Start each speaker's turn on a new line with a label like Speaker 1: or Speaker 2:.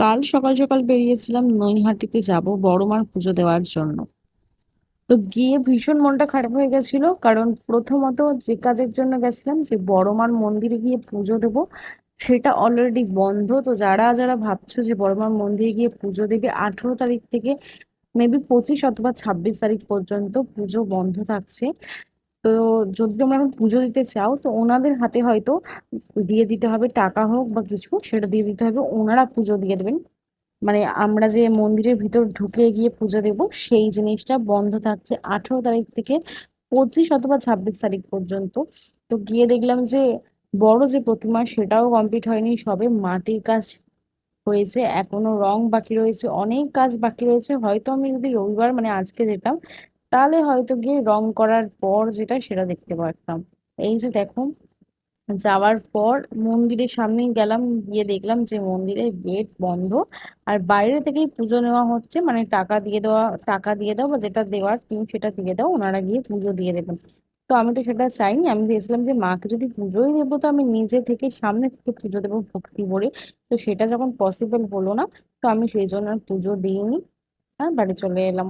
Speaker 1: কাল সকাল সকাল বেরিয়েছিলাম নৈহাটিতে যাব বড় মার পুজো দেওয়ার জন্য। তো গিয়ে ভীষণ মনটা খারাপ হয়ে গেছিল, কারণ প্রথমত যে কাজের জন্য গেছিলাম, যে বড় মার মন্দিরে গিয়ে পুজো দেব, সেটা অলরেডি বন্ধ। তো যারা যারা ভাবছো যে বড় মার মন্দিরে গিয়ে পুজো দেবে, 18 তারিখ থেকে মেবি 25 অথবা 26 তারিখ পর্যন্ত পুজো বন্ধ থাকছে। তো যদি তোমরা এখন পুজো দিতে চাও, তো ওনাদের হাতে হয়তো দিয়ে দিতে হবে, টাকা হোক বা কিছু সেটা দিয়ে দিতে হবে, ওনারা পুজো দিয়ে দেবেন। মানে আমরা যে মন্দিরের ভিতর ঢুকে গিয়ে পুজো দেব, সেই জিনিসটা বন্ধ থাকছে 18 তারিখ থেকে 25 অথবা 26 তারিখ পর্যন্ত। তো গিয়ে দেখলাম যে বড় যে প্রতিমা সেটাও কমপ্লিট হয়নি, সবে মাটির কাজ হয়েছে, এখনো রং বাকি রয়েছে, অনেক কাজ বাকি রয়েছে। হয়তো আমি যদি রবিবার মানে আজকে যেতাম, তাহলে হয়তো গিয়ে রং করার পর যেটা সেটা দেখতে পারতাম। এই যে দেখো, যাওয়ার পর মন্দিরের সামনেই গেলাম, গিয়ে দেখলাম যে মন্দিরের গেট বন্ধ, আর বাইরে থেকেই পুজো নেওয়া হচ্ছে, মানে টাকা দিয়ে দেওয়া, টাকা দিয়ে দাও বা যেটা দেওয়ার তুমি সেটা দিয়ে দাও, ওনারা গিয়ে পুজো দিয়ে দেবেন। তো আমি তো সেটা চাইনি, আমি ভেবেছিলাম যে মাকে যদি পুজোই দেবো, তো আমি নিজে থেকে সামনে থেকে পুজো দেবো ভক্তি ভরে। তো সেটা যখন পসিবল হলো না, তো আমি সেই জন্য আর পুজো দিইনি, হ্যাঁ বাড়ি চলে এলাম।